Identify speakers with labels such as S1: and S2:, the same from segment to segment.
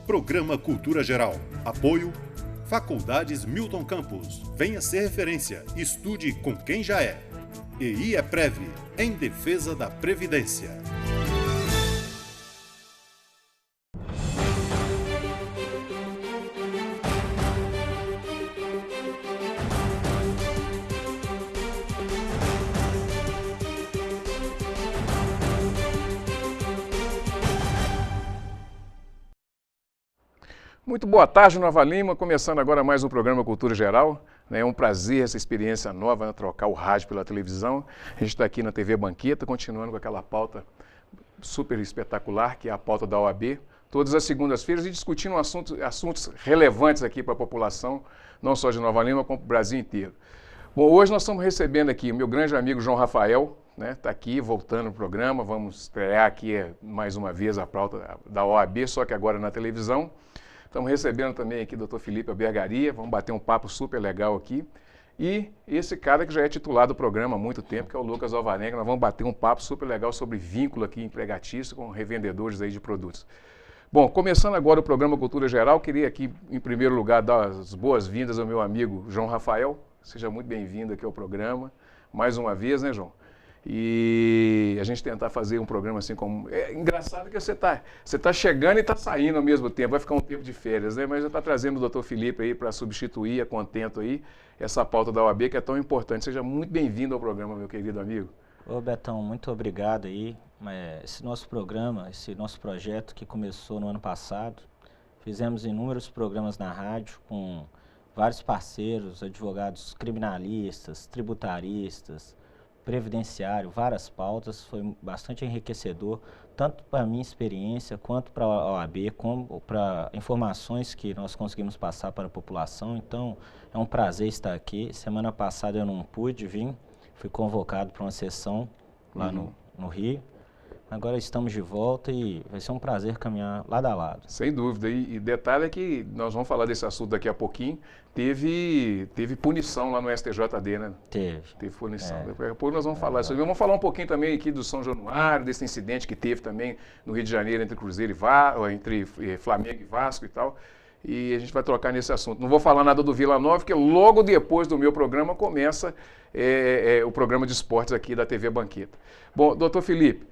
S1: Programa Cultura Geral. Apoio Faculdades Milton Campos. Venha ser referência. Estude com quem já é. E IEPREV, em defesa da Previdência.
S2: Muito boa tarde, Nova Lima. Começando agora mais um programa Cultura Geral. É um prazer essa experiência nova, né? Trocar o rádio pela televisão. A gente está aqui na TV Banqueta, continuando com aquela pauta super espetacular, que é a pauta da OAB. Todas as segundas-feiras e discutindo assuntos relevantes aqui para a população, não só de Nova Lima, como para o Brasil inteiro. Bom, hoje nós estamos recebendo aqui o meu grande amigo João Rafael, né? Está aqui voltando no programa. Vamos estrear aqui mais uma vez a pauta da OAB, só que agora na televisão. Estamos recebendo também aqui o Dr. Felipe Albergaria, vamos bater um papo super legal aqui. E esse cara que já é titular do programa há muito tempo, que é o Lucas Alvarenga, nós vamos bater um papo super legal sobre vínculo aqui empregatício com revendedores aí de produtos. Bom, começando agora o programa Cultura Geral, queria aqui, em primeiro lugar, dar as boas-vindas ao meu amigo João Rafael. Seja muito bem-vindo aqui ao programa, mais uma vez, né, João? E a gente tentar fazer um programa assim como... É engraçado que você tá chegando e está saindo ao mesmo tempo, vai ficar um tempo de férias, né? Mas já está trazendo o Dr. Felipe aí para substituir a contento aí essa pauta da OAB que é tão importante. Seja muito bem-vindo ao programa, meu querido amigo.
S3: Ô Betão, muito obrigado aí. Esse nosso programa, esse nosso projeto que começou no ano passado, fizemos inúmeros programas na rádio com vários parceiros, advogados criminalistas, tributaristas, previdenciário, várias pautas, foi bastante enriquecedor, tanto para a minha experiência, quanto para a OAB, como para informações que nós conseguimos passar para a população. Então, é um prazer estar aqui. Semana passada eu não pude vir, fui convocado para uma sessão lá no Rio. Agora estamos de volta e vai ser um prazer caminhar lado a lado.
S2: Sem dúvida. E detalhe é que nós vamos falar desse assunto daqui a pouquinho. Teve punição lá no STJD, né? Teve punição. Depois nós vamos falar sobre. Vamos falar um pouquinho também aqui do São Januário, desse incidente que teve também no Rio de Janeiro entre Cruzeiro e entre Flamengo e Vasco e tal. E a gente vai trocar nesse assunto. Não vou falar nada do Vila Nova, porque logo depois do meu programa começa o programa de esportes aqui da TV Banqueta. Bom, doutor Felipe,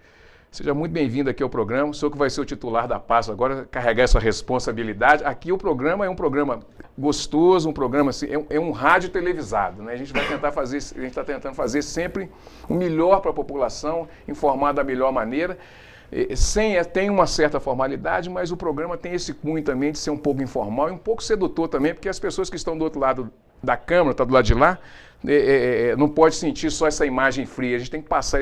S2: seja muito bem-vindo aqui ao programa. O senhor que vai ser o titular da pasta agora, carregar essa responsabilidade. Aqui o programa é um programa gostoso, um programa assim, é um rádio televisado, né? A gente está tentando fazer sempre o melhor para a população, informar da melhor maneira. Tem uma certa formalidade, mas o programa tem esse cunho também de ser um pouco informal e um pouco sedutor também, porque as pessoas que estão do outro lado da câmera, tá do lado de lá, não pode sentir só essa imagem fria. A gente tem que passar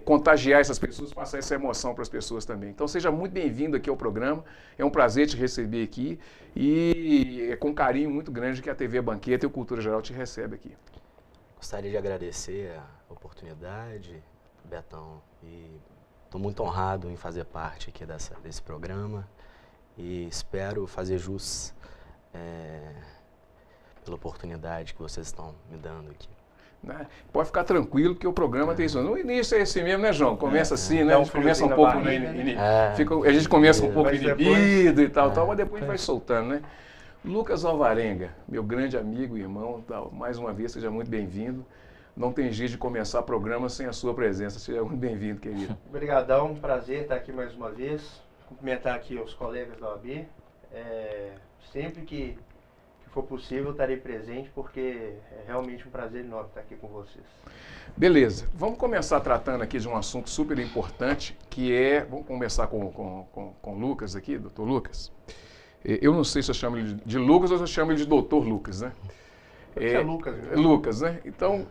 S2: contagiar essas pessoas, passar essa emoção para as pessoas também. Então seja muito bem-vindo aqui ao programa, é um prazer te receber aqui e é com carinho muito grande que a TV Banqueta e o Cultura Geral te recebe aqui.
S4: Gostaria de agradecer a oportunidade, Betão, e estou muito honrado em fazer parte aqui desse programa e espero fazer jus pela oportunidade que vocês estão me dando aqui.
S2: Né? Pode ficar tranquilo que o programa tem isso. No início é esse mesmo, né, João? Começa assim, né? A gente começa um pouco a gente começa um pouco inibido e tal, mas depois vai soltando, né? Lucas Alvarenga, meu grande amigo e irmão, mais uma vez, seja muito bem-vindo. Não tem jeito de começar programa sem a sua presença. Seja muito bem-vindo, querido.
S5: Obrigadão, prazer estar aqui mais uma vez. Cumprimentar aqui os colegas da OAB. Sempre que for possível, estarei presente, porque é realmente um prazer enorme estar aqui com vocês.
S2: Beleza. Vamos começar tratando aqui de um assunto super importante, que é... Vamos começar com o Lucas aqui, doutor Lucas. Eu não sei se eu chamo ele de Lucas ou se eu chamo ele de doutor Lucas, né?
S5: É Lucas, né?
S2: Lucas, né? Então,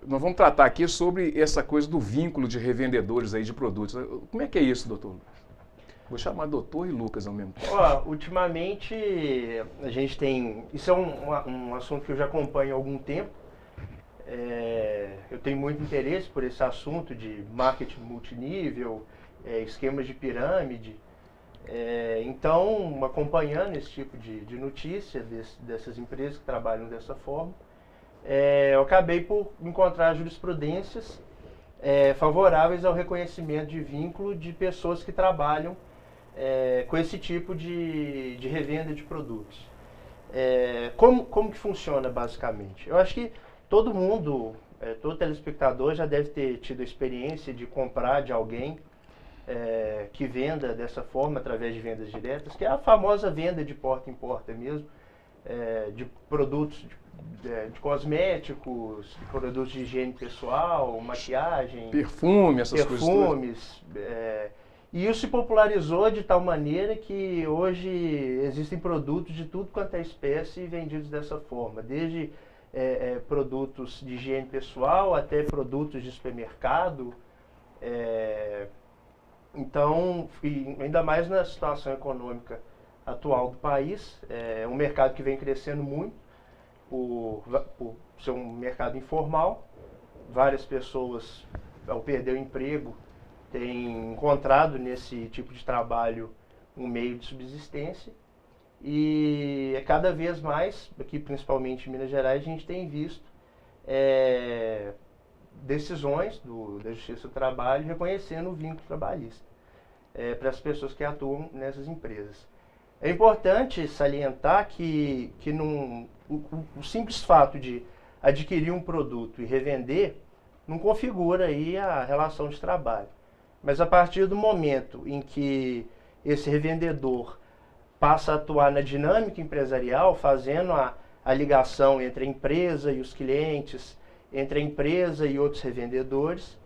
S2: nós vamos tratar aqui sobre essa coisa do vínculo de revendedores aí de produtos. Como é que é isso, doutor Lucas? Vou chamar doutor e Lucas ao mesmo tempo.
S5: Ultimamente, a gente tem... Isso é um assunto que eu já acompanho há algum tempo. Eu tenho muito interesse por esse assunto de marketing multinível, esquemas de pirâmide. Então, acompanhando esse tipo de notícia dessas empresas que trabalham dessa forma, eu acabei por encontrar jurisprudências favoráveis ao reconhecimento de vínculo de pessoas que trabalham com esse tipo de revenda de produtos. Como que funciona basicamente? Eu acho que todo mundo, todo telespectador já deve ter tido a experiência de comprar de alguém que venda dessa forma, através de vendas diretas, que é a famosa venda de porta em porta mesmo, de produtos de cosméticos, de produtos de higiene pessoal, maquiagem,
S2: perfume, essas coisas
S5: perfumes. E isso se popularizou de tal maneira que hoje existem produtos de tudo quanto é espécie vendidos dessa forma, desde produtos de higiene pessoal até produtos de supermercado. Então, ainda mais na situação econômica atual do país, é um mercado que vem crescendo muito por ser um mercado informal. Várias pessoas, ao perder o emprego, têm encontrado nesse tipo de trabalho um meio de subsistência. E cada vez mais, aqui principalmente em Minas Gerais, a gente tem visto decisões da Justiça do Trabalho reconhecendo o vínculo trabalhista para as pessoas que atuam nessas empresas. É importante salientar que o simples fato de adquirir um produto e revender não configura aí a relação de trabalho. Mas a partir do momento em que esse revendedor passa a atuar na dinâmica empresarial, fazendo a ligação entre a empresa e os clientes, entre a empresa e outros revendedores,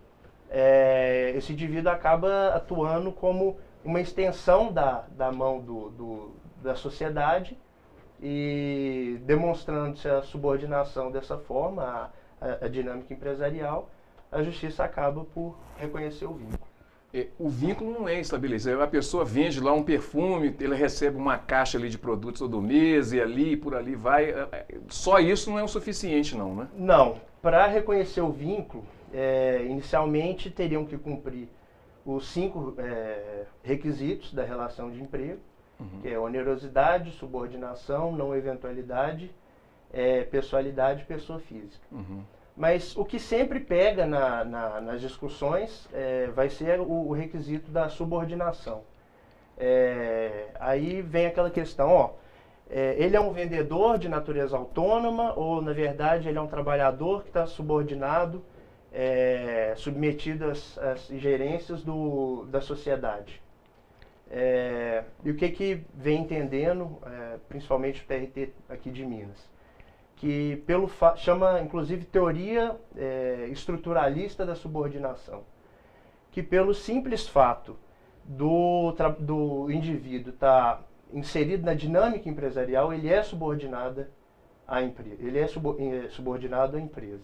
S5: esse indivíduo acaba atuando como uma extensão da mão da sociedade e demonstrando-se a subordinação dessa forma, a dinâmica empresarial, a justiça acaba por reconhecer o vínculo.
S2: O vínculo não é estabelecido. A pessoa vende lá um perfume, ele recebe uma caixa ali de produtos todo mês e ali, por ali vai. Só isso não é o suficiente não, né?
S5: Não. Para reconhecer o vínculo, inicialmente teriam que cumprir os 5 requisitos da relação de emprego, que é onerosidade, subordinação, não eventualidade, pessoalidade e pessoa física. Mas o que sempre pega nas discussões vai ser o requisito da subordinação. Aí vem aquela questão, ele é um vendedor de natureza autônoma ou, na verdade, ele é um trabalhador que está subordinado, submetido às ingerências da sociedade. E o que vem entendendo, principalmente o TRT aqui de Minas? Que chama, inclusive, teoria estruturalista da subordinação. Que pelo simples fato do indivíduo estar inserido na dinâmica empresarial, ele é subordinado à empresa. Ele é subordinado à empresa.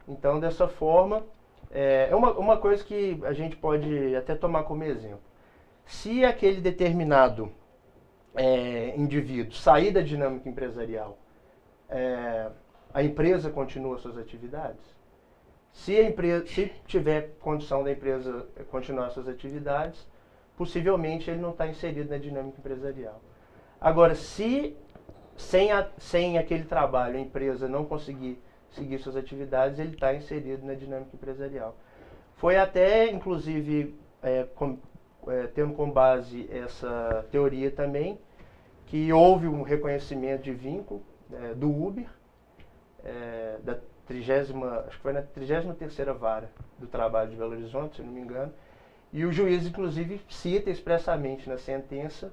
S5: Então, dessa forma, é uma coisa que a gente pode até tomar como exemplo. Se aquele determinado indivíduo sair da dinâmica empresarial, a empresa continua suas atividades? Se tiver condição da empresa continuar suas atividades, possivelmente ele não está inserido na dinâmica empresarial. Agora, se sem aquele trabalho a empresa não conseguir seguir suas atividades, ele está inserido na dinâmica empresarial. Foi até, inclusive, tendo como base essa teoria também, que houve um reconhecimento de vínculo do Uber, acho que foi na 33ª Vara do Trabalho de Belo Horizonte, se não me engano, e o juiz, inclusive, cita expressamente na sentença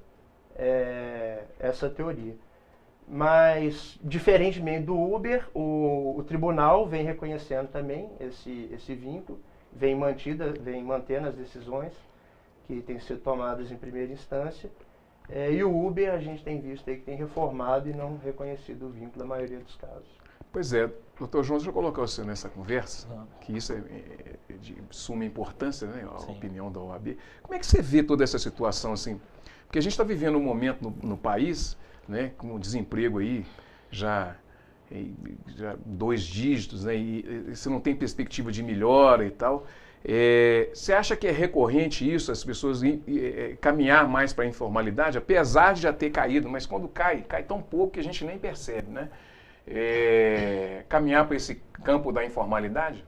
S5: essa teoria. Mas, diferentemente do Uber, o tribunal vem reconhecendo também esse vínculo, vem mantendo as decisões que têm sido tomadas em primeira instância. E o Uber a gente tem visto aí que tem reformado e não reconhecido o vínculo na maioria dos casos.
S2: Pois é, doutor João, deixa eu colocar você nessa conversa, que isso é de suma importância, né, a opinião da OAB. Como é que você vê toda essa situação assim? Porque a gente está vivendo um momento no país, né, com o desemprego aí já 2 dígitos, né, e você não tem perspectiva de melhora e tal. Você acha que é recorrente isso, as pessoas caminhar mais para a informalidade, apesar de já ter caído, mas quando cai tão pouco que a gente nem percebe, né? Caminhar para esse campo da informalidade?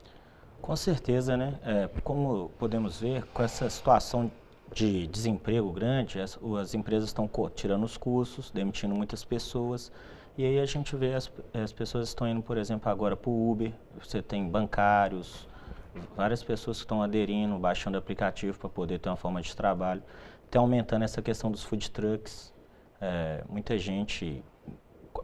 S3: Com certeza, né? Como podemos ver, com essa situação de desemprego grande, as empresas estão tirando os custos, demitindo muitas pessoas, e aí a gente vê as pessoas estão indo, por exemplo, agora para o Uber, você tem bancários, várias pessoas que estão aderindo, baixando o aplicativo para poder ter uma forma de trabalho, está aumentando essa questão dos food trucks, muita gente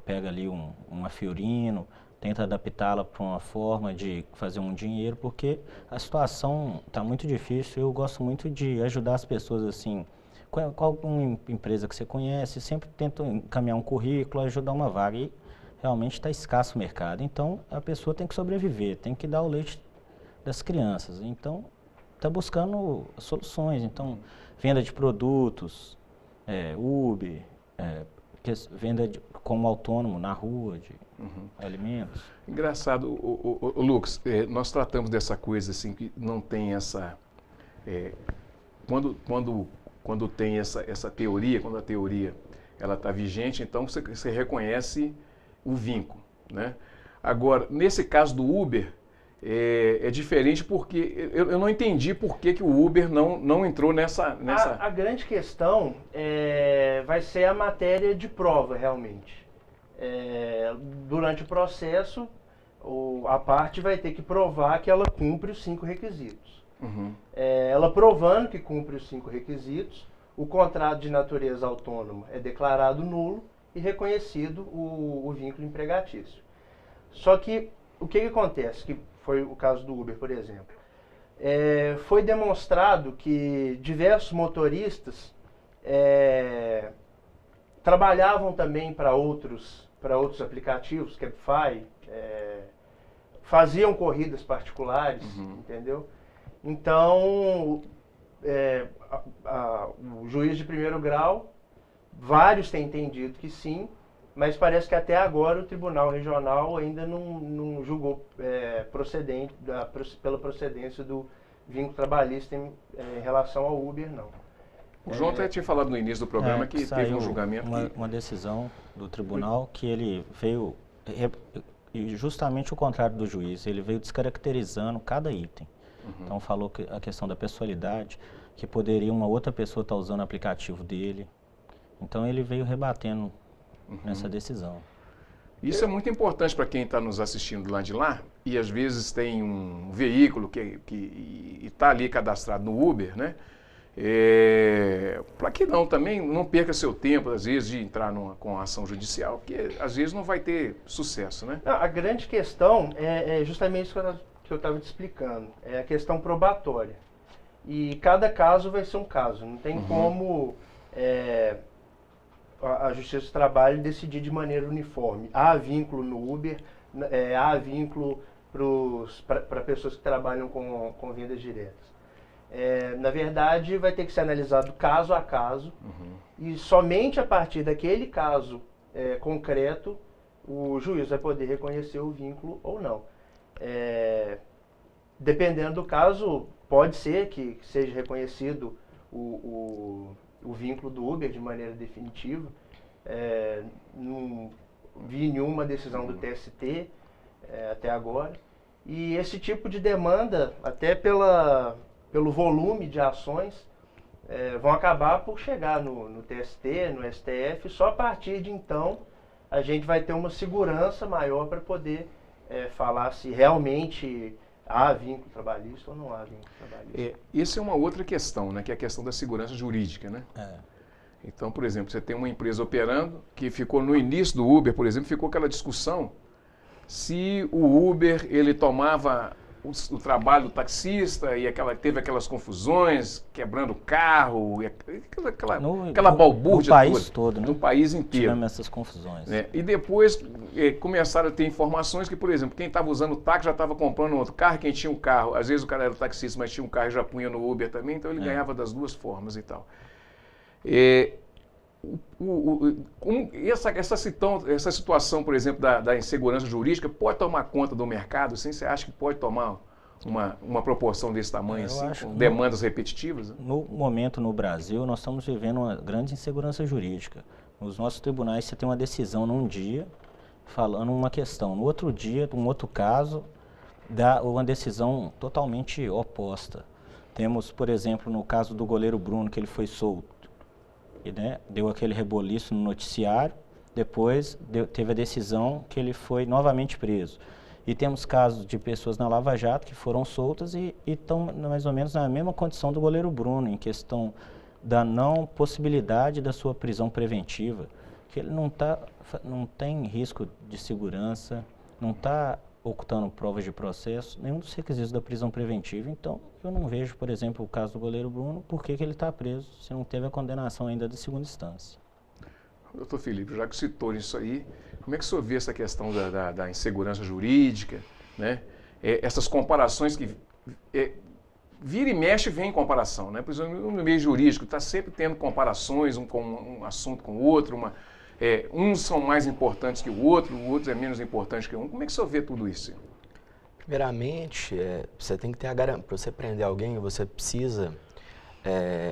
S3: pega ali uma Fiorino, tenta adaptá-la para uma forma de fazer um dinheiro, porque a situação está muito difícil. Eu gosto muito de ajudar as pessoas assim, qual uma empresa que você conhece, sempre tento encaminhar um currículo, ajudar uma vaga, e realmente está escasso o mercado. Então, a pessoa tem que sobreviver, tem que dar o leite das crianças. Então, está buscando soluções. Então, venda de produtos, Uber, venda como autônomo na rua de alimentos.
S2: Engraçado, o Lucas, nós tratamos dessa coisa assim, que não tem essa... Quando tem essa teoria, quando a teoria ela está vigente, então você reconhece o vínculo, né? Agora, nesse caso do Uber, é diferente porque eu não entendi por que o Uber não entrou nessa...
S5: A grande questão vai ser a matéria de prova, realmente. Durante o processo, a parte vai ter que provar que ela cumpre os 5 requisitos. Ela provando que cumpre os 5 requisitos, o contrato de natureza autônoma é declarado nulo e reconhecido o vínculo empregatício. Só que o que acontece, que foi o caso do Uber, por exemplo, foi demonstrado que diversos motoristas trabalhavam também para outros aplicativos, Cabify, faziam corridas particulares, entendeu? Então, o juiz de primeiro grau, vários têm entendido que sim, mas parece que até agora o Tribunal Regional ainda não julgou pela procedência do vínculo trabalhista em relação ao Uber, não.
S2: O João até tinha falado no início do programa que teve um julgamento.
S3: Uma decisão do tribunal que ele veio, e justamente o contrário do juiz, ele veio descaracterizando cada item. Então falou que a questão da pessoalidade, que poderia uma outra pessoa estar usando o aplicativo dele. Então ele veio rebatendo nessa decisão.
S2: Isso é muito importante para quem está nos assistindo lá de lá, e às vezes tem um veículo que está ali cadastrado no Uber, né? Para que não perca seu tempo, às vezes, de entrar com a ação judicial, porque às vezes não vai ter sucesso, né?
S5: Não, a grande questão é justamente isso que eu estava te explicando, é a questão probatória. E cada caso vai ser um caso, não tem como a Justiça do Trabalho decidir de maneira uniforme. Há vínculo no Uber, há vínculo para pessoas que trabalham com vendas diretas. Na verdade, vai ter que ser analisado caso a caso, e somente a partir daquele caso concreto, o juiz vai poder reconhecer o vínculo ou não. Dependendo do caso, pode ser que seja reconhecido o vínculo do Uber de maneira definitiva. Não vi nenhuma decisão do TST até agora. E esse tipo de demanda, até pelo volume de ações, vão acabar por chegar no TST, no STF. Só a partir de então a gente vai ter uma segurança maior para poder falar se realmente há vínculo trabalhista ou não há vínculo trabalhista.
S2: Isso é uma outra questão, né, que é a questão da segurança jurídica, né? Então, por exemplo, você tem uma empresa operando que ficou no início do Uber, por exemplo, ficou aquela discussão se o Uber ele tomava o trabalho do taxista e teve aquelas confusões, quebrando o carro, aquela balbúrdia
S3: no país todo, né?
S2: No país inteiro.
S3: Tivemos essas confusões.
S2: E depois começaram a ter informações que, por exemplo, quem estava usando o táxi já estava comprando outro carro, quem tinha um carro, às vezes o cara era taxista, mas tinha um carro e já punha no Uber também, então ele ganhava das duas formas e tal. Essa situação, por exemplo, da insegurança jurídica pode tomar conta do mercado? Assim, você acha que pode tomar uma proporção desse tamanho, assim, com demandas repetitivas?
S3: No momento, no Brasil, nós estamos vivendo uma grande insegurança jurídica. Nos nossos tribunais, você tem uma decisão num dia, falando uma questão. No outro dia, um outro caso, dá uma decisão totalmente oposta. Temos, por exemplo, no caso do goleiro Bruno, que ele foi solto, e, né, deu aquele reboliço no noticiário, depois teve a decisão que ele foi novamente preso. E temos casos de pessoas na Lava Jato que foram soltas e estão mais ou menos na mesma condição do goleiro Bruno, em questão da não possibilidade da sua prisão preventiva, que ele não tem risco de segurança, não está ocultando provas de processo, nenhum dos requisitos da prisão preventiva. Então, eu não vejo, por exemplo, o caso do goleiro Bruno, por que ele está preso se não teve a condenação ainda de segunda instância.
S2: Doutor Felipe, já que citou isso aí, como é que o senhor vê essa questão da insegurança jurídica, né? Essas comparações que vira e mexe vem em comparação, né? Por exemplo, no meio jurídico está sempre tendo comparações, um assunto com o outro, uns são mais importantes que o outro é menos importante que um. Como é que o senhor vê tudo isso?
S4: Primeiramente, você tem que ter para você prender alguém, você precisa,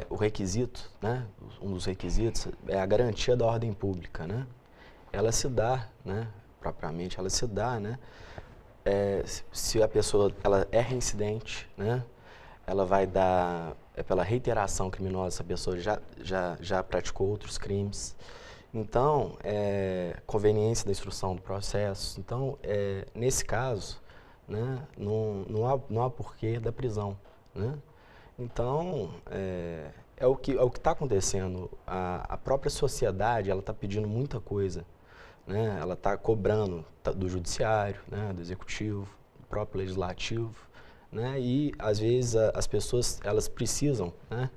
S4: o requisito, né? Um dos requisitos é a garantia da ordem pública, né? Ela se dá, né? Propriamente, ela se dá, né? Se a pessoa ela é reincidente, né? Ela vai dar, pela reiteração criminosa, essa pessoa já praticou outros crimes. Então, conveniência da instrução do processo. Então, nesse caso, né, não há porquê da prisão, né? Então, é o que está acontecendo. A própria sociedade ela está pedindo muita coisa, né? Ela está cobrando do judiciário, né, do executivo, do próprio legislativo, né? E às vezes as pessoas elas precisam, né,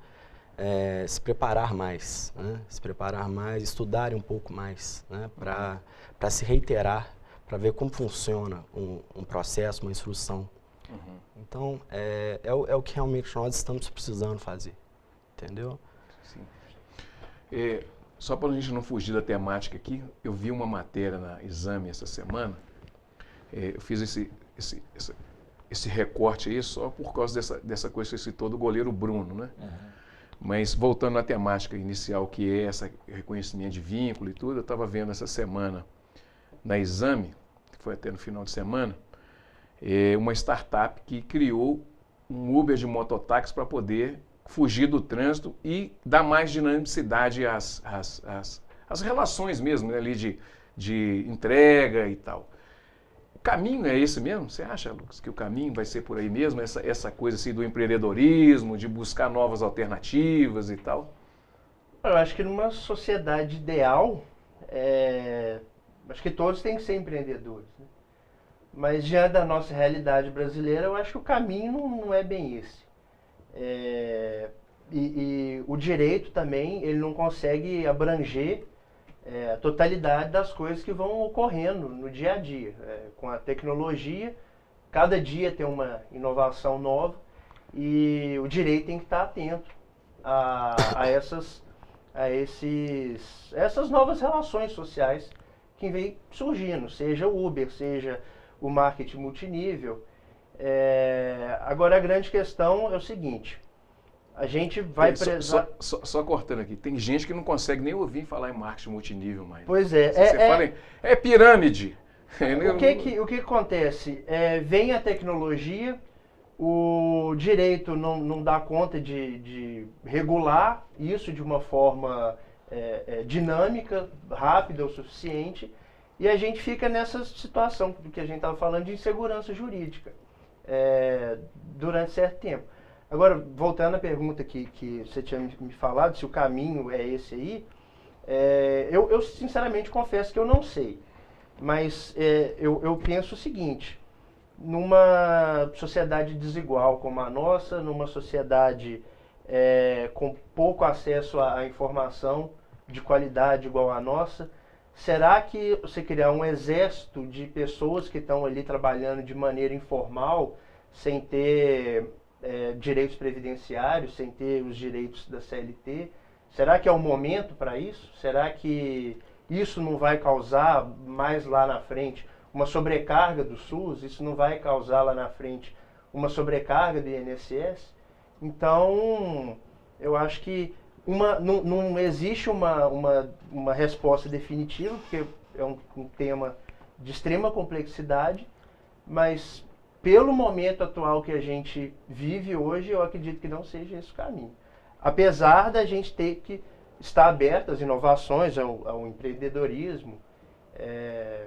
S4: se preparar mais, né? Se preparar mais, estudarem um pouco mais, né? Para se reiterar, para ver como funciona um processo, uma instrução. Uhum. Então, é o que realmente nós estamos precisando fazer, entendeu?
S2: Sim. Só para a gente não fugir da temática aqui, eu vi uma matéria na Exame essa semana, eu fiz esse recorte aí só por causa dessa coisa que você citou do goleiro Bruno, né? Uhum. Mas voltando à temática inicial, que é esse reconhecimento de vínculo e tudo, eu estava vendo essa semana na Exame, que foi até no final de semana, uma startup que criou um Uber de mototáxi para poder fugir do trânsito e dar mais dinamicidade às relações mesmo, né, ali de entrega e tal. O caminho é esse mesmo? Você acha, Lucas, que o caminho vai ser por aí mesmo? Essa coisa assim do empreendedorismo, de buscar novas alternativas e tal?
S5: Eu acho que numa sociedade ideal, acho que todos têm que ser empreendedores, né? Mas diante da nossa realidade brasileira, eu acho que o caminho não é bem esse. E o direito também, ele não consegue abranger a totalidade das coisas que vão ocorrendo no dia a dia. Com a tecnologia, cada dia tem uma inovação nova e o direito tem que estar atento a essas novas relações sociais que vem surgindo, seja o Uber, seja o marketing multinível. Agora a grande questão é o seguinte: a gente vai prezar...
S2: Só cortando aqui, tem gente que não consegue nem ouvir falar em marketing multinível mais.
S5: Pois é.
S2: Você fala em pirâmide.
S5: O que acontece? Vem a tecnologia, o direito não dá conta de regular isso de uma forma dinâmica, rápida o suficiente, e a gente fica nessa situação do que a gente estava falando de insegurança jurídica durante certo tempo. Agora, voltando à pergunta que você tinha me falado, se o caminho é esse aí, eu sinceramente confesso que eu não sei. Mas eu penso o seguinte: numa sociedade desigual como a nossa, numa sociedade com pouco acesso à informação de qualidade igual a nossa, será que você criar um exército de pessoas que estão ali trabalhando de maneira informal, sem ter direitos previdenciários, sem ter os direitos da CLT, será que é o momento para isso? Será que isso não vai causar mais lá na frente uma sobrecarga do SUS? Isso não vai causar lá na frente uma sobrecarga do INSS? Então, eu acho que não existe uma resposta definitiva, porque é um tema de extrema complexidade, mas pelo momento atual que a gente vive hoje, eu acredito que não seja esse o caminho. Apesar da gente ter que estar aberto às inovações, ao empreendedorismo,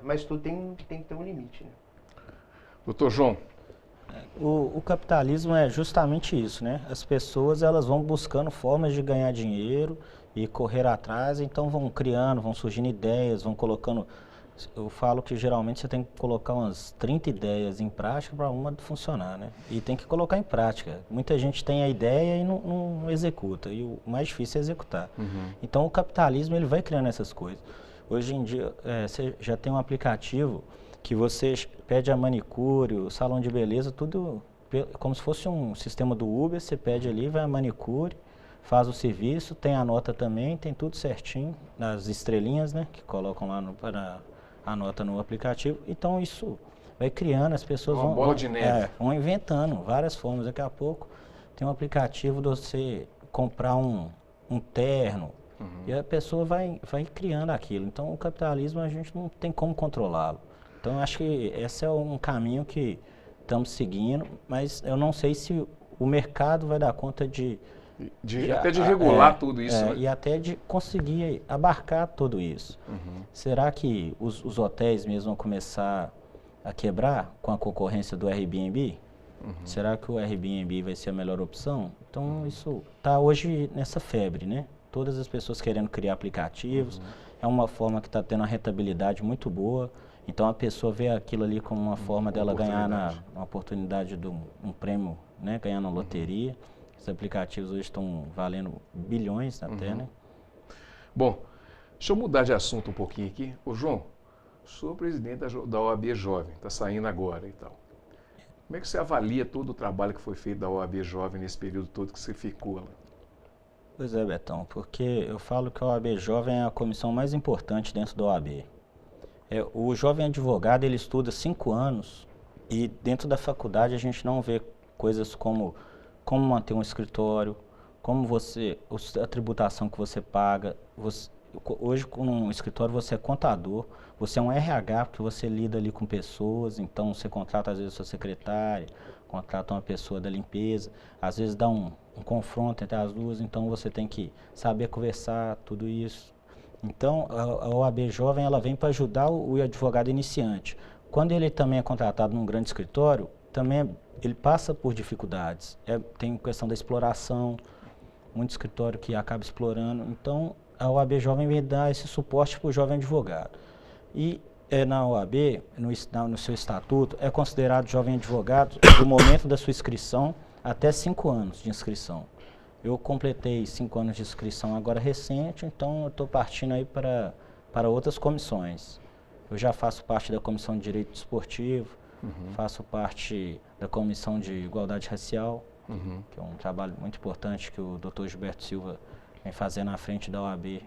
S5: mas tudo tem que ter um limite, né?
S2: Doutor João.
S3: O capitalismo é justamente isso, né? As pessoas elas vão buscando formas de ganhar dinheiro e correr atrás, então vão criando, vão surgindo ideias, vão colocando... Eu falo que geralmente você tem que colocar umas 30 ideias em prática para uma funcionar, né? E tem que colocar em prática. Muita gente tem a ideia e não executa, e o mais difícil é executar. Então o capitalismo ele vai criando essas coisas. Hoje em dia você já tem um aplicativo que você pede a manicure, o salão de beleza, tudo como se fosse um sistema do Uber, você pede ali, vai a manicure, faz o serviço, tem a nota também, tem tudo certinho, nas estrelinhas, né, que colocam lá para a nota no aplicativo. Então isso vai criando, as pessoas vão inventando várias formas. Daqui a pouco tem um aplicativo de você comprar um terno, e a pessoa vai criando aquilo. Então o capitalismo a gente não tem como controlá-lo. Então, acho que esse é um caminho que estamos seguindo, mas eu não sei se o mercado vai dar conta
S2: até de regular tudo isso. Né?
S3: E até de conseguir abarcar tudo isso. Será que os hotéis mesmo vão começar a quebrar com a concorrência do Airbnb? Será que o Airbnb vai ser a melhor opção? Então, isso está hoje nessa febre, né? Todas as pessoas querendo criar aplicativos, é uma forma que está tendo uma rentabilidade muito boa. Então a pessoa vê aquilo ali como uma forma dela ganhar uma oportunidade de um prêmio, né, ganhar na loteria. Os aplicativos hoje estão valendo bilhões até, né?
S2: Bom, deixa eu mudar de assunto um pouquinho aqui. Ô João, sou presidente da OAB Jovem, está saindo agora e tal. Como é que você avalia todo o trabalho que foi feito da OAB Jovem nesse período todo que você ficou lá?
S3: Pois é, Betão, porque eu falo que a OAB Jovem é a comissão mais importante dentro da OAB. O jovem advogado, ele estuda 5 anos e dentro da faculdade a gente não vê coisas como manter um escritório, a tributação que você paga. Hoje, com um escritório, você é contador, você é um RH, porque você lida ali com pessoas, então você contrata às vezes a sua secretária, contrata uma pessoa da limpeza, às vezes dá um confronto entre as duas, então você tem que saber conversar, tudo isso. Então, a OAB Jovem ela vem para ajudar o advogado iniciante. Quando ele também é contratado num grande escritório, também ele passa por dificuldades. Tem questão da exploração, muito escritório que acaba explorando. Então, a OAB Jovem vem dar esse suporte para o jovem advogado. E na OAB, no seu estatuto, é considerado jovem advogado do momento da sua inscrição até 5 anos de inscrição. Eu completei 5 anos de inscrição agora recente, então eu estou partindo aí para outras comissões. Eu já faço parte da Comissão de Direito Desportivo, faço parte da Comissão de Igualdade Racial, que é um trabalho muito importante que o Dr. Gilberto Silva vem fazendo à frente da OAB.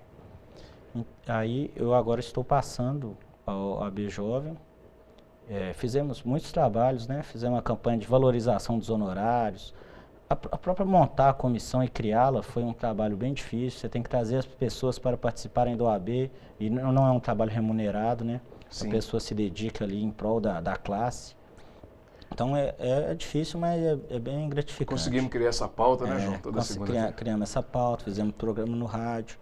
S3: Aí eu agora estou passando a OAB Jovem. Fizemos muitos trabalhos, né? Fizemos uma campanha de valorização dos honorários. A própria montar a comissão e criá-la foi um trabalho bem difícil. Você tem que trazer as pessoas para participarem da OAB e não é um trabalho remunerado, né? Sim. A pessoa se dedica ali em prol da classe. Então é difícil, mas é bem gratificante.
S2: Conseguimos criar essa pauta, né, João? Toda segunda.
S3: Criamos essa pauta, fizemos programa no rádio.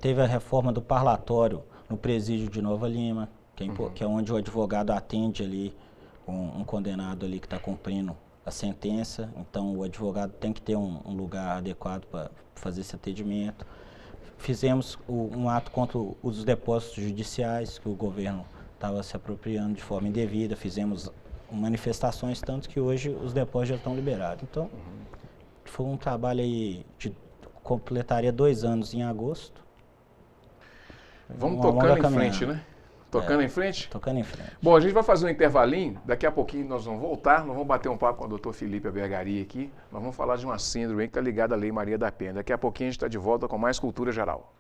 S3: Teve a reforma do parlatório no presídio de Nova Lima, que é onde o advogado atende ali um condenado ali que está cumprindo a sentença. Então o advogado tem que ter um lugar adequado para fazer esse atendimento. Fizemos um ato contra os depósitos judiciais, que o governo estava se apropriando de forma indevida. Fizemos manifestações, tanto que hoje os depósitos já estão liberados. Então, foi um trabalho aí completaria 2 anos em agosto.
S2: Vamos tocando em frente, né? Tocando em frente?
S3: Tocando em frente.
S2: Bom, a gente vai fazer um intervalinho, daqui a pouquinho nós vamos voltar, nós vamos bater um papo com o Dr. Felipe Abergaria aqui, nós vamos falar de uma síndrome que está ligada à Lei Maria da Penha. Daqui a pouquinho a gente está de volta com mais Cultura Geral.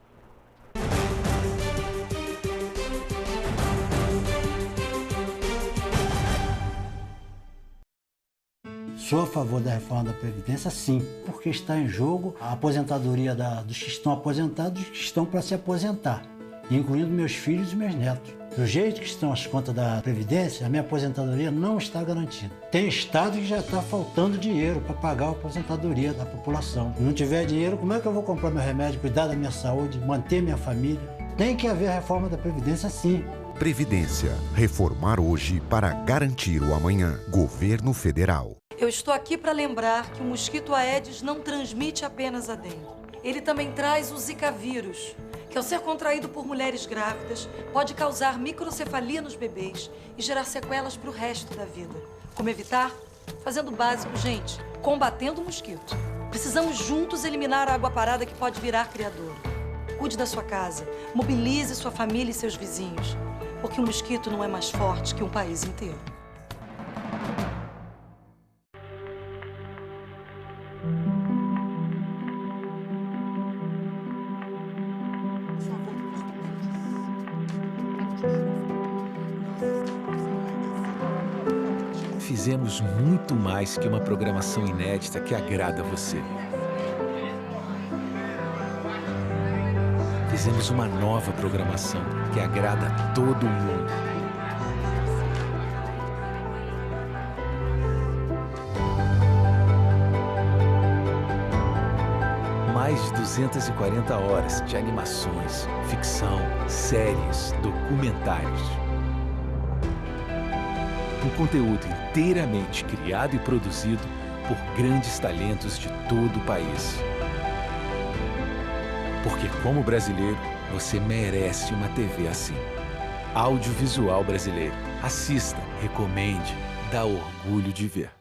S6: Sou a favor da reforma da Previdência, sim, porque está em jogo a aposentadoria dos que estão aposentados e dos que estão para se aposentar. incluindo meus filhos e meus netos. Do jeito que estão as contas da Previdência, a minha aposentadoria não está garantida. Tem estado que já está faltando dinheiro para pagar a aposentadoria da população. Se não tiver dinheiro, como é que eu vou comprar meu remédio, cuidar da minha saúde, manter minha família? Tem que haver reforma da Previdência, sim.
S7: Previdência. Reformar hoje para garantir o amanhã. Governo Federal.
S8: Eu estou aqui para lembrar que o mosquito Aedes não transmite apenas a dengue. Ele também traz o Zika vírus, que ao ser contraído por mulheres grávidas, pode causar microcefalia nos bebês e gerar sequelas para o resto da vida. Como evitar? Fazendo o básico, gente, combatendo o mosquito. Precisamos juntos eliminar a água parada que pode virar criador. Cuide da sua casa, mobilize sua família e seus vizinhos, porque o mosquito não é mais forte que um país inteiro.
S9: Fizemos muito mais que uma programação inédita que agrada a você. Fizemos uma nova programação que agrada a todo mundo. Mais de 240 horas de animações, ficção, séries, documentários. Um conteúdo inteiramente criado e produzido por grandes talentos de todo o país. Porque, como brasileiro, você merece uma TV assim. Audiovisual brasileiro. Assista, recomende, dá orgulho de ver.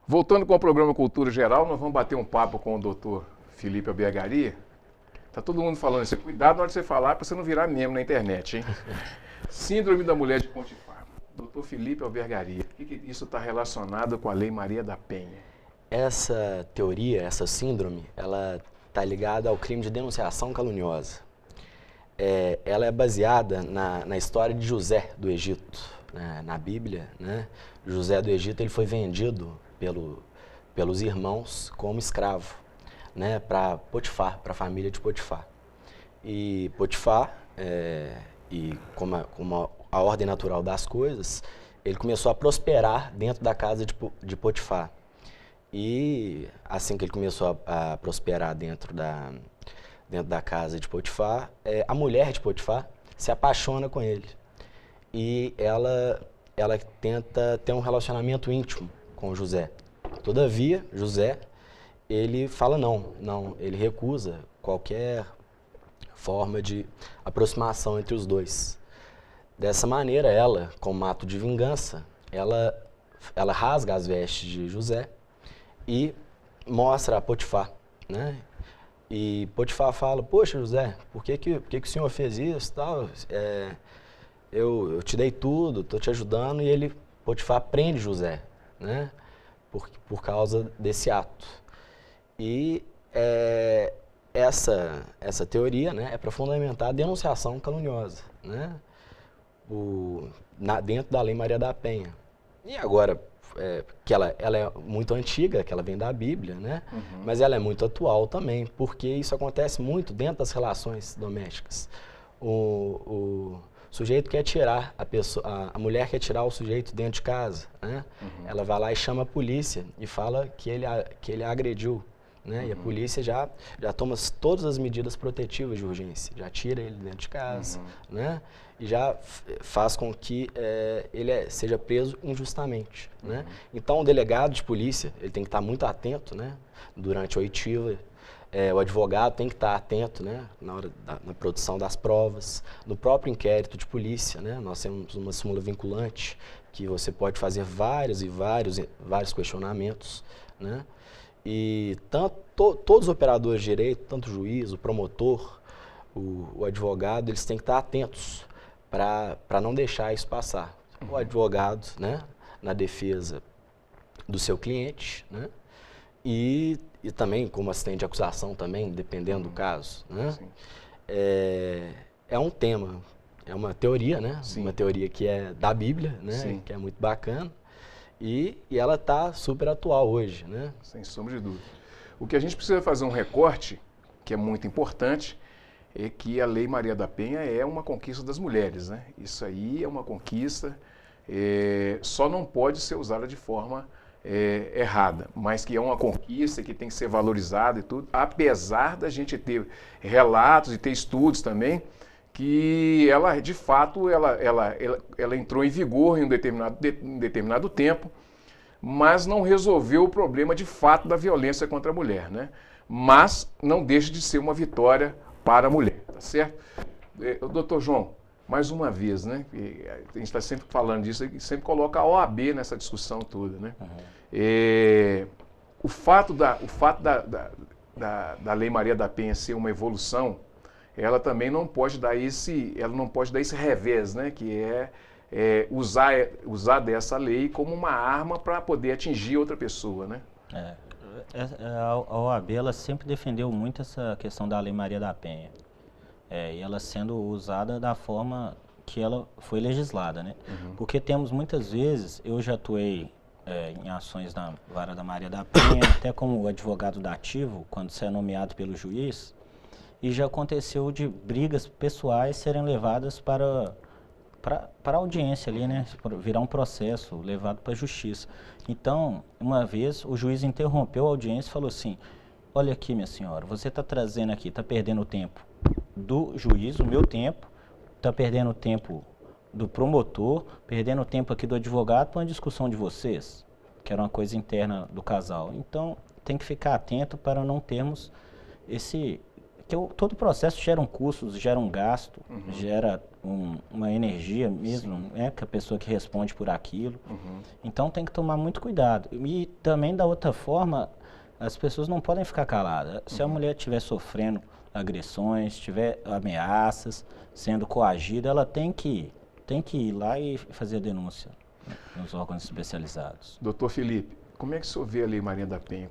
S2: Voltando com o programa Cultura Geral, nós vamos bater um papo com o doutor Felipe Albergaria. Tá todo mundo falando isso. Cuidado na hora de você falar para você não virar meme na internet, hein? Síndrome da mulher de Potifar. Doutor Felipe Albergaria, o que isso está relacionado com a Lei Maria da Penha?
S4: Essa teoria, essa síndrome, ela está ligada ao crime de denunciação caluniosa. Ela é baseada na história de José do Egito, né? Na Bíblia, né? José do Egito ele foi vendido pelos irmãos como escravo, né? Para Potifar, para a família de Potifar. E Potifar, como a ordem natural das coisas, ele começou a prosperar dentro da casa de Potifar. E assim que ele começou a prosperar dentro da casa de Potifar, a mulher de Potifar se apaixona com ele. E ela tenta ter um relacionamento íntimo com José. Todavia, José, ele fala não, ele recusa qualquer forma de aproximação entre os dois. Dessa maneira, ela, como ato de vingança, ela rasga as vestes de José e mostra a Potifar, né? E Potifar fala: poxa, José, por que o senhor fez isso? Tal? Eu te dei tudo, estou te ajudando. E Potifar prende José, né? Por causa desse ato. E essa teoria, né, é para fundamentar a denunciação caluniosa, né? Dentro da Lei Maria da Penha. E agora, que ela é muito antiga, que ela vem da Bíblia, né? Uhum. Mas ela é muito atual também, porque isso acontece muito dentro das relações domésticas. O sujeito quer tirar a mulher quer tirar o sujeito dentro de casa, né? Uhum. Ela vai lá e chama a polícia e fala que ele a agrediu, né? Uhum. E a polícia já toma todas as medidas protetivas de urgência, já tira ele dentro de casa, uhum, né? E já faz com que ele seja preso injustamente, uhum, né? Então o delegado de polícia ele tem que estar muito atento, né? Durante a oitiva. O advogado tem que estar atento, né, na produção das provas, no próprio inquérito de polícia, né? Nós temos uma súmula vinculante que você pode fazer vários questionamentos, né? E todos os operadores de direito, tanto o juiz, o promotor, o advogado, eles têm que estar atentos para não deixar isso passar. O advogado, né, na defesa do seu cliente, né? E também como assistente de acusação também, dependendo do caso, né? É um tema, é uma teoria, né? Sim. Uma teoria que é da Bíblia, né? Sim. Que é muito bacana. E ela está super atual hoje, né?
S2: Sem sombra de dúvida. O que a gente precisa fazer um recorte, que é muito importante, é que a Lei Maria da Penha é uma conquista das mulheres, né? Isso aí é uma conquista, só não pode ser usada de forma errada, mas que é uma conquista que tem que ser valorizada e tudo, apesar da gente ter relatos e ter estudos também, que ela, de fato, ela entrou em vigor em um determinado tempo, mas não resolveu o problema de fato da violência contra a mulher, né? Mas não deixa de ser uma vitória para a mulher, tá certo? Doutor João, mais uma vez, né? A gente está sempre falando disso, sempre coloca a OAB nessa discussão toda, né? O fato da Lei Maria da Penha ser uma evolução, ela também não pode dar esse revés, né? Que usar dessa lei como uma arma para poder atingir outra pessoa, né?
S3: A OAB ela sempre defendeu muito essa questão da Lei Maria da Penha. E ela sendo usada da forma que ela foi legislada, né? Porque temos muitas vezes, eu já atuei em ações na Vara da Maria da Penha, até como advogado dativo, quando você é nomeado pelo juiz, e já aconteceu de brigas pessoais serem levadas para a audiência ali, né? Virar um processo levado para a justiça. Então, uma vez, o juiz interrompeu a audiência e falou assim: olha aqui, minha senhora, você está trazendo aqui, está perdendo o tempo do juiz, o meu tempo, está perdendo o tempo do promotor, perdendo o tempo aqui do advogado para uma discussão de vocês, que era uma coisa interna do casal. Então, tem que ficar atento para não termos todo processo gera um custo, gera um gasto, gera uma energia mesmo, né, que a pessoa que responde por aquilo. Então tem que tomar muito cuidado. E também da outra forma, as pessoas não podem ficar caladas. Se a mulher estiver sofrendo agressões, tiver ameaças, sendo coagida, ela tem que ir lá e fazer a denúncia, né, nos órgãos especializados.
S2: Doutor Felipe, como é que o senhor vê a Lei Maria da Penha?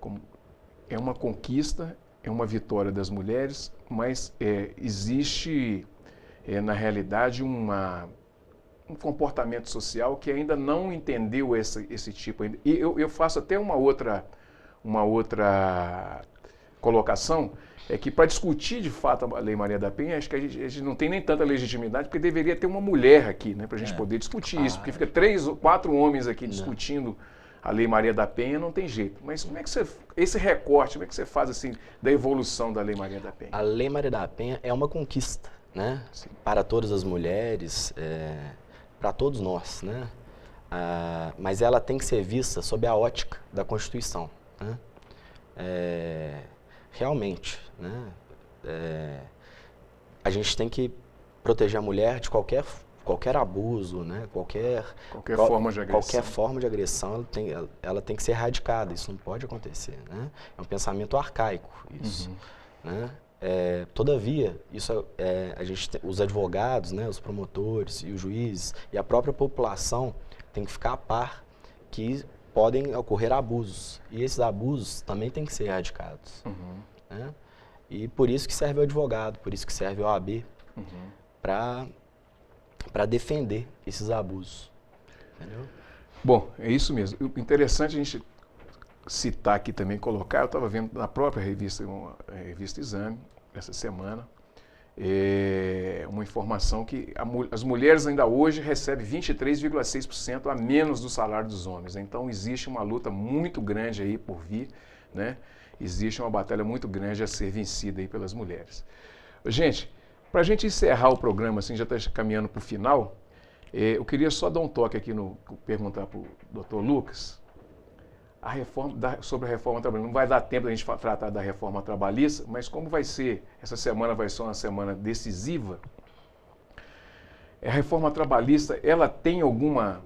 S2: É uma conquista, é uma vitória das mulheres, mas existe, na realidade, um comportamento social que ainda não entendeu esse tipo. E eu faço até uma outra colocação, é que para discutir de fato a Lei Maria da Penha, acho que a gente não tem nem tanta legitimidade, porque deveria ter uma mulher aqui, né, para a gente poder discutir isso, porque fica 3 ou 4 homens aqui discutindo a Lei Maria da Penha, não tem jeito. Mas como é que esse recorte, como é que você faz assim da evolução da Lei Maria da Penha?
S4: A Lei Maria da Penha é uma conquista, né? Sim. Para todas as mulheres, para todos nós, né? Mas ela tem que ser vista sob a ótica da Constituição, né? Realmente, né? A gente tem que proteger a mulher de qualquer abuso, né? Qualquer
S2: forma de agressão.
S4: Qualquer forma de agressão, ela tem que ser erradicada. Isso não pode acontecer, né? É um pensamento arcaico, isso, né? Todavia, isso os advogados, né, os promotores e os juízes e a própria população tem que ficar a par que podem ocorrer abusos. E esses abusos também têm que ser erradicados, né? E por isso que serve o advogado, por isso que serve o OAB, para defender esses abusos, entendeu?
S2: Bom, é isso mesmo. Interessante a gente citar aqui também, colocar, eu estava vendo na própria revista Exame, essa semana, uma informação que as mulheres ainda hoje recebem 23,6% a menos do salário dos homens. Então existe uma luta muito grande aí por vir, né? Existe uma batalha muito grande a ser vencida aí pelas mulheres. Gente, para a gente encerrar o programa, assim, já está caminhando para o final, eu queria só dar um toque aqui, perguntar para o doutor Lucas, sobre a reforma trabalhista. Não vai dar tempo da gente tratar da reforma trabalhista, mas como vai ser, essa semana vai ser uma semana decisiva, a reforma trabalhista, ela tem alguma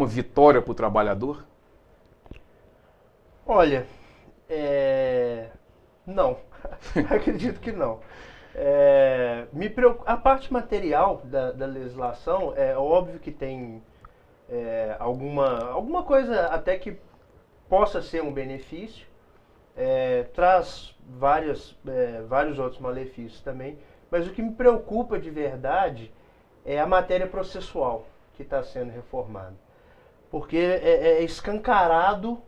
S2: vitória para o trabalhador?
S5: Olha, não, acredito que não. A parte material da legislação, é óbvio que tem alguma coisa até que possa ser um benefício, traz vários outros malefícios também, mas o que me preocupa de verdade é a matéria processual que está sendo reformada. porque é escancarado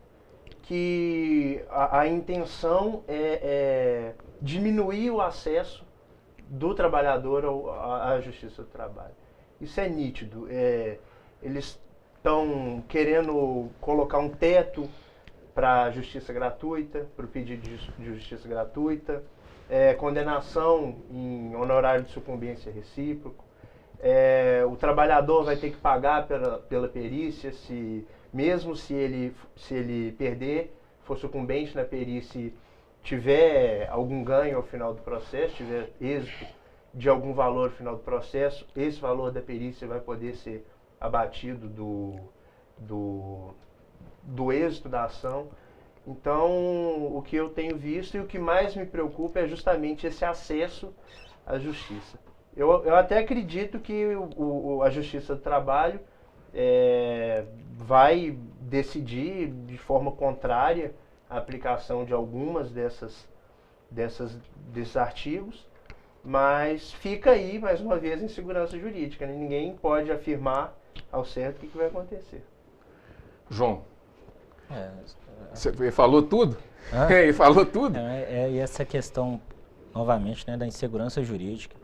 S5: que a intenção é diminuir o acesso do trabalhador à justiça do trabalho. Isso é nítido. Eles estão querendo colocar um teto para a justiça gratuita, para o pedido de justiça gratuita, condenação em honorário de sucumbência recíproco. O trabalhador vai ter que pagar pela perícia, mesmo se ele perder, for sucumbente na perícia e tiver algum ganho ao final do processo, tiver êxito de algum valor no final do processo, esse valor da perícia vai poder ser abatido do êxito da ação. Então, o que eu tenho visto e o que mais me preocupa é justamente esse acesso à justiça. Eu até acredito que a Justiça do Trabalho vai decidir de forma contrária a aplicação de algumas desses artigos, mas fica aí, mais uma vez, insegurança jurídica, né? Ninguém pode afirmar ao certo o que vai acontecer.
S2: João, você falou tudo? Ele falou tudo?
S3: E essa questão, novamente, né, da insegurança jurídica.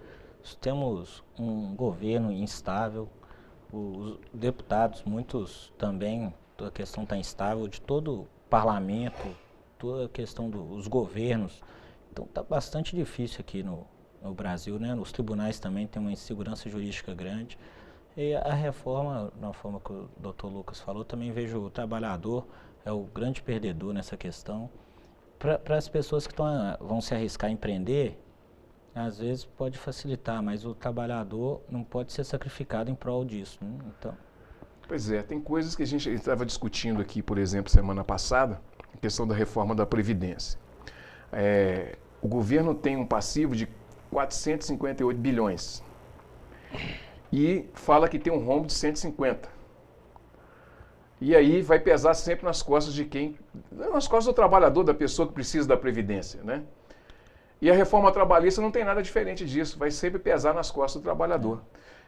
S3: Temos um governo instável, os deputados, muitos também, a questão está instável, de todo o parlamento, toda a questão dos governos. Então está bastante difícil aqui no Brasil, né? Os tribunais também têm uma insegurança jurídica grande. E a reforma, na forma que o Dr. Lucas falou, também vejo o trabalhador é o grande perdedor nessa questão. Para as pessoas que vão se arriscar a empreender, às vezes pode facilitar, mas o trabalhador não pode ser sacrificado em prol disso, né? Então...
S2: Pois é, tem coisas que a gente estava discutindo aqui, por exemplo, semana passada, a questão da reforma da Previdência. O governo tem um passivo de 458 bilhões e fala que tem um rombo de 150. E aí vai pesar sempre nas costas de quem? Nas costas do trabalhador, da pessoa que precisa da Previdência, né? E a reforma trabalhista não tem nada diferente disso, vai sempre pesar nas costas do trabalhador.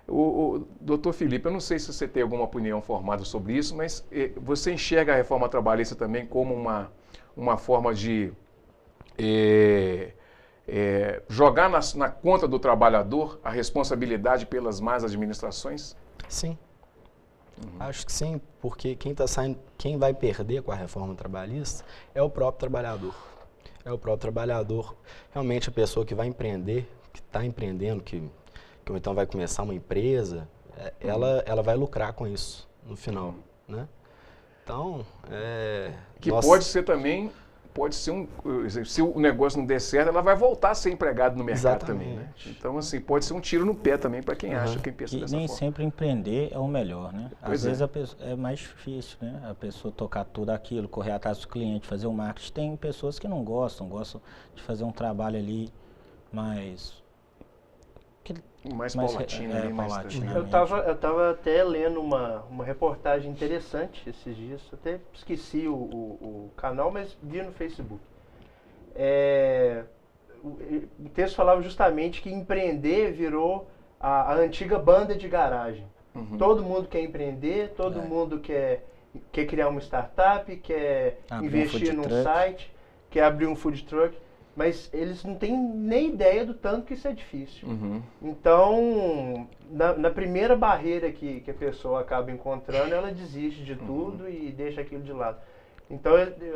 S2: O doutor Felipe, eu não sei se você tem alguma opinião formada sobre isso, mas você enxerga a reforma trabalhista também como uma forma de jogar na conta do trabalhador a responsabilidade pelas más administrações?
S4: Sim. Acho que sim, porque quem vai perder com a reforma trabalhista é o próprio trabalhador. É o próprio trabalhador, realmente a pessoa que vai empreender, que está empreendendo, que então vai começar uma empresa, ela vai lucrar com isso no final, né? Então,
S2: pode ser também, se o negócio não der certo, ela vai voltar a ser empregada no mercado também, né? Então, assim, pode ser um tiro no pé também para quem acha, quem pensa dessa
S3: forma. Nem sempre empreender é o melhor, né? Às vezes
S2: é.
S3: É mais difícil, né? A pessoa tocar tudo aquilo, correr atrás do cliente, fazer o marketing. Tem pessoas que não gostam de fazer um trabalho ali mais
S2: paulatino.
S5: Eu estava até lendo uma reportagem interessante esses dias, até esqueci o canal, mas vi no Facebook. O texto falava justamente que empreender virou a antiga banda de garagem. Uhum. Todo mundo quer empreender, todo mundo quer criar uma startup, quer investir num site, quer abrir um food truck. Mas eles não têm nem ideia do tanto que isso é difícil. Uhum. Então, na primeira barreira que a pessoa acaba encontrando, ela desiste de tudo e deixa aquilo de lado. Então,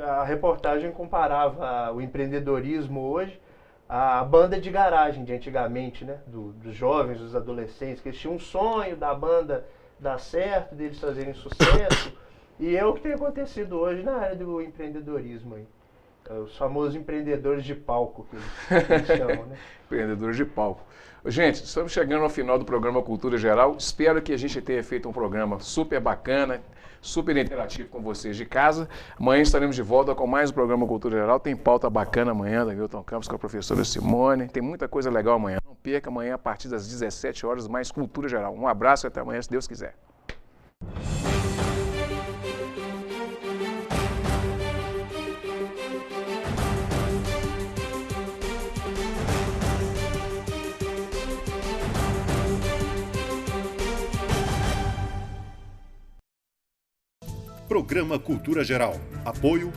S5: a reportagem comparava o empreendedorismo hoje à banda de garagem de antigamente, né? Dos jovens, dos adolescentes, que eles tinham um sonho da banda dar certo, deles fazerem sucesso. E é o que tem acontecido hoje na área do empreendedorismo aí. Os famosos empreendedores de palco, que eles chamam, né?
S2: Empreendedores de palco. Gente, estamos chegando ao final do programa Cultura Geral. Espero que a gente tenha feito um programa super bacana, super interativo com vocês de casa. Amanhã estaremos de volta com mais um programa Cultura Geral. Tem pauta bacana amanhã da Milton Campos com a professora Simone. Tem muita coisa legal amanhã. Não perca, amanhã a partir das 17 horas, mais Cultura Geral. Um abraço e até amanhã, se Deus quiser.
S1: Programa Cultura Geral. Apoio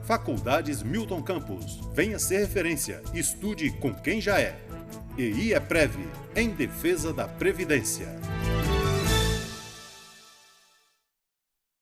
S1: Faculdades Milton Campos. Venha ser referência. Estude com quem já é. EI é Prev, em defesa da Previdência.